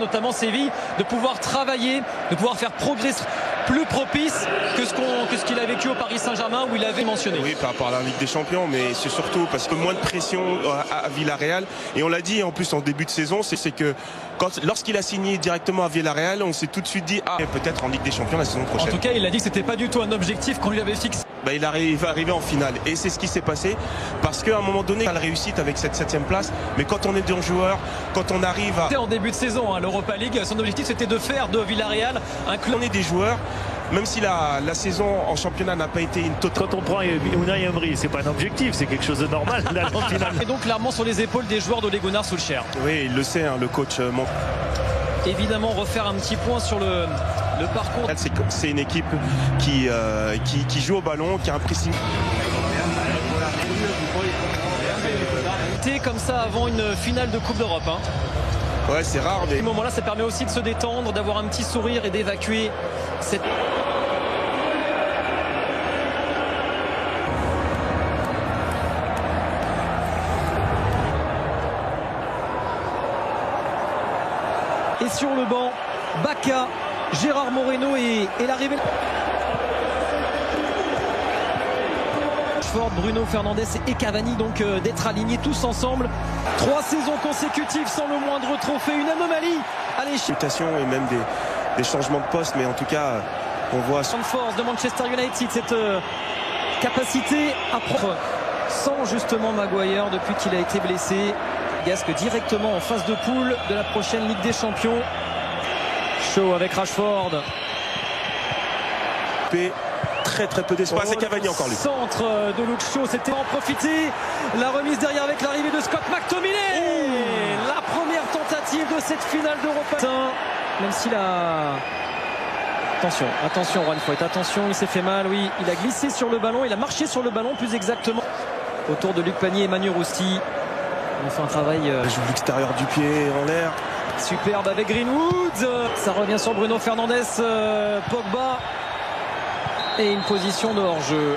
notamment Séville, de pouvoir travailler, de pouvoir faire progresser plus propice que ce qu'il a vécu au Paris Saint-Germain où il avait mentionné. Oui, par rapport à la Ligue des Champions, mais c'est surtout parce que moins de pression à Villarreal. Et on l'a dit en plus en début de saison, c'est que lorsqu'il a signé directement à Villarreal, on s'est tout de suite dit peut-être en Ligue des Champions la saison prochaine. En tout cas, il a dit que c'était pas du tout un objectif qu'on lui avait fixé. Il va arriver en finale et c'est ce qui s'est passé parce qu'à un moment donné, il a la réussite avec cette 7e place. Mais quand on est deux joueurs, quand on arrive à... En début de saison, l'Europa League, son objectif c'était de faire de Villarreal un club. On est des joueurs. Même si la saison en championnat n'a pas été une totale. Quand on prend Unai Emery, c'est pas un objectif, c'est quelque chose de normal d'aller en finale. Et donc clairement sur les épaules des joueurs d'Ole Gunnar Solskjaer. Oui, il le sait, le coach. Évidemment, refaire un petit point sur le parcours. C'est une équipe qui joue au ballon, qui a un pressing. Comme ça avant une finale de Coupe d'Europe. Ouais, c'est rare, mais... À ce moment-là, ça permet aussi de se détendre, d'avoir un petit sourire et d'évacuer cette... Et sur le banc, Bacca, Gérard Moreno et l'arrivée... Bruno Fernandes et Cavani, donc d'être alignés tous ensemble. 3 saisons consécutives sans le moindre trophée, une anomalie à l'échelle. Et même des changements de poste, mais en tout cas, on voit... Son force de Manchester United, cette capacité à prendre sans justement Maguire depuis qu'il a été blessé. Gasque directement en phase de poule de la prochaine Ligue des Champions. Shaw avec Rashford. Très peu d'espace et Cavani encore lui. Centre de Luke Shaw, c'était en profiter. La remise derrière avec l'arrivée de Scott McTominay. La première tentative de cette finale d'Europa. Même s'il a... Attention Juan Foyth, attention, il s'est fait mal, oui. Il a glissé sur le ballon, il a marché sur le ballon plus exactement. Autour de Luc Pagny et Manu Rousti. On fait un travail... Il joue l'extérieur du pied en l'air. Superbe avec Greenwood. Ça revient sur Bruno Fernandes, Pogba. Et une position de hors-jeu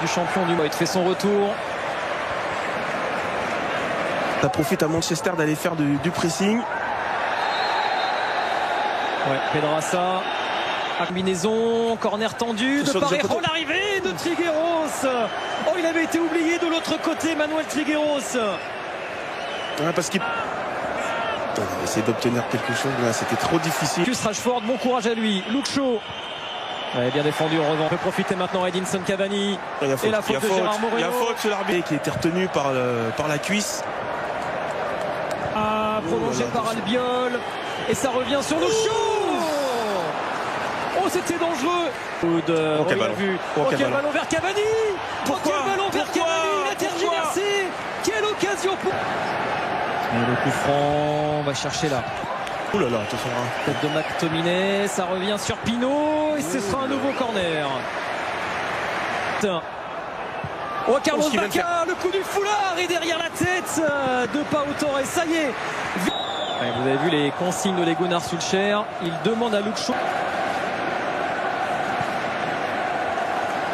du champion du monde. Il fait son retour. Ça profite à Manchester d'aller faire du pressing. Ouais, Pedraza. Combinaison, corner tendu de Parejo, l'arrivée de Trigueros. Oh, il avait été oublié de l'autre côté, Manuel Trigueros. Ouais, parce qu'il essaie d'obtenir quelque chose. C'était trop difficile. Rashford, bon courage à lui. Luke Shaw. Ouais, bien défendu en revanche. On peut profiter maintenant Edinson Cavani. Et la faute de Gérard Moreno. Il y a faute sur l'arbitre qui a été retenu par la cuisse. Prolongé par Albiol. Et ça revient sur Luke Shaw. Oh, c'était dangereux. Quel ballon. Quel ballon vers Cavani. Quel ballon vers Cavani. Il a tergiversé. Quelle occasion pour... Et le coup franc, on va chercher là. Ouh là là, attention. Tête de McTominay, ça revient sur Pinot et ce sera un nouveau corner. Oh, Carlos Bacca, le coup du foulard et derrière la tête de Pau Torres, ça y est. Vous avez vu les consignes de Ole Gunnar Solskjaer, il demande à Luke Shaw.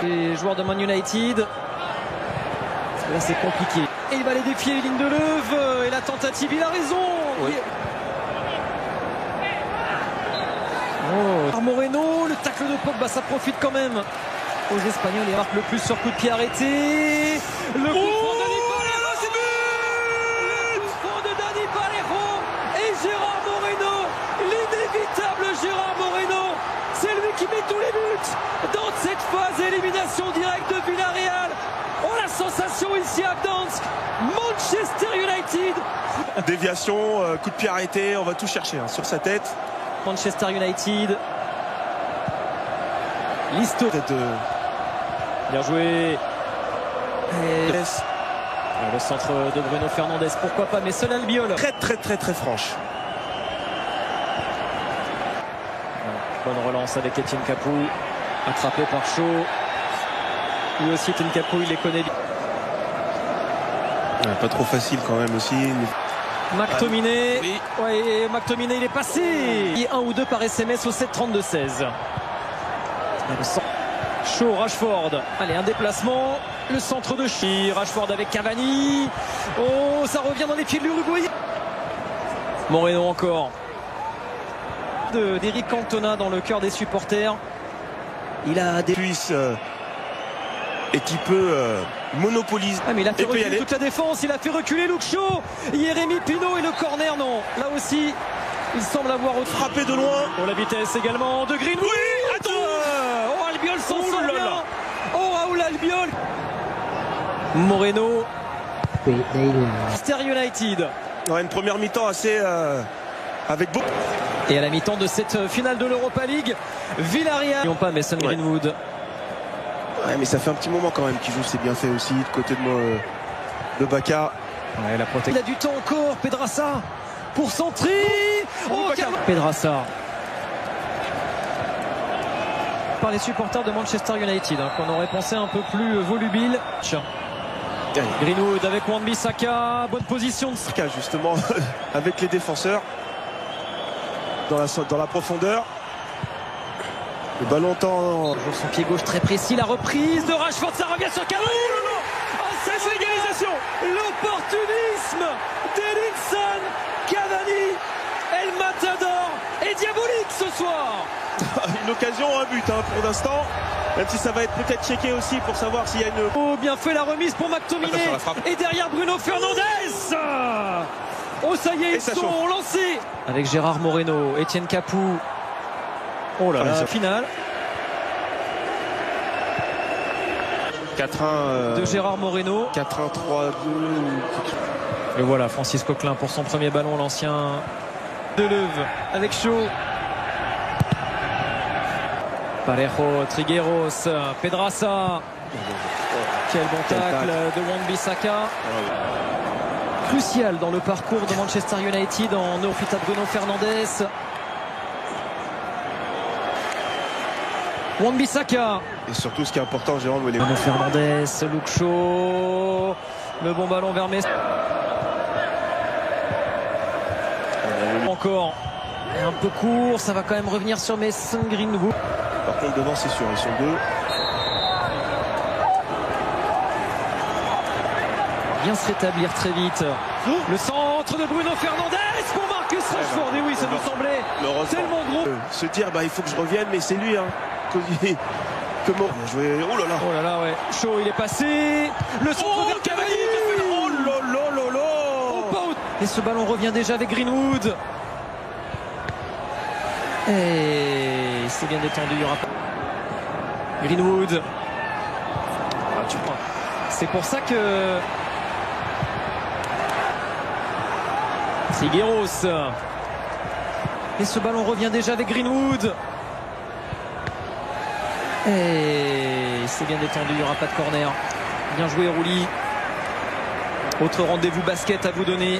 Les joueurs de Man United, là c'est compliqué. Et il va les défier les lignes de Lindelöf et la tentative, il a raison. Oui. Moreno, le tacle de Pogba, ça profite quand même aux Espagnols et marque le plus sur coup de pied arrêté. Le coup franc de Dani Parejo, c'est but. Le coup franc de Dani Parejo et Gérard Moreno, l'inévitable Gérard Moreno, c'est lui qui met tous les buts dans cette phase élimination directe de Villarreal. Oh, la sensation ici à Gdansk, Manchester United. Déviation, coup de pied arrêté, on va tout chercher sur sa tête. Manchester United. Listo. Bien joué. Et le centre de Bruno Fernandes, pourquoi pas, mais seul Albiol. Très franche. Bonne relance avec Etienne Capou. Attrapé par Shaw. Lui aussi, Etienne Capou, il les connaît bien. Pas trop facile quand même aussi. McTominay, oui. Ouais, McTominay il est passé. Et 1 ou 2 par SMS au 7-32-16. Shaw, Rashford. Allez, un déplacement. Le centre de Shaw. Rashford avec Cavani. Oh, ça revient dans les pieds de l'Uruguay. Moreno encore. d'Eric Cantona dans le cœur des supporters. Il a des Suisse et qui peut monopoliser. mais il a fait et peut y reculer aller. toute la défense, il a fait reculer Luke Shaw, Jérémy Pinault et le corner non. Là aussi, il semble avoir Frappé de loin. Oh la vitesse également de Greenwood. Oui, attends. Oh Albiol s'en Oh sort là bien. là. Oh Raoul Albiol. Moreno. Manchester United. Ouais, une première mi-temps assez avec beaucoup. Et à la mi-temps de cette finale de l'Europa League, Villarreal. Ils n'ont pas Mason Greenwood. Ouais, mais ça fait un petit moment quand même qu'il joue, c'est bien fait aussi de côté de moi de Baka. Ouais, la protection. Il a du temps encore, Pedrassa pour centrer. Oh, Pedrassa. Par les supporters de Manchester United, hein, qu'on aurait pensé un peu plus volubile. Greenwood avec Wan-Bissaka, bonne position de Saka justement avec les défenseurs dans la profondeur. Le ballon tend. toujours son pied gauche très précis, la reprise de Rashford, ça revient sur Cavani. Oh, c'est l'égalisation. L'opportunisme d'Edinson Cavani. El Matador est diabolique ce soir. Une occasion, un but pour l'instant. Même si ça va être peut-être checké aussi pour savoir s'il y a une. Oh, bien fait la remise pour McTominay. Attention, la frappe. Et derrière Bruno Fernandes. Oh ça y est, ils sont lancés. Avec Gérard Moreno, Etienne Capou. Oh là là, finale. 4-1 de Gérard Moreno. 4-1, 3-2. Et voilà, Francis Coquelin pour son premier ballon, l'ancien Deleuve avec Shaw. Parejo, Trigueros, Pedrassa. Quel bon tacle de Wan-Bissaka. Crucial dans le parcours de Manchester United en néophyte à Bruno Fernandes. Wan-Bissaka. Et surtout ce qui est important, Jérôme, il est Bruno Fernandes, Luke Shaw. Le bon ballon vers Messi. Encore un peu court, ça va quand même revenir sur Mason Greenwood. Par contre devant c'est sûr, ils sont deux. Bien se rétablir très vite. Le centre de Bruno Fernandes pour Marcus Rashford. Et oui, ça nous semblait tellement gros. Se dire il faut que je revienne, mais c'est lui comment jouer. Oh là là. Oh là là, ouais. Shaw, il est passé. Le centre vers Cavani. Oh là là là là. Et ce ballon revient déjà avec Greenwood. Et c'est bien détendu, il y aura pas. Greenwood. C'est pour ça que Trigueros. Et ce ballon revient déjà avec Greenwood. Et c'est bien détendu, il n'y aura pas de corner. Bien joué Rouli. Autre rendez-vous basket à vous donner.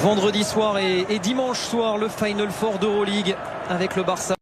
Vendredi soir et dimanche soir, le Final Four d'Euroleague avec le Barça.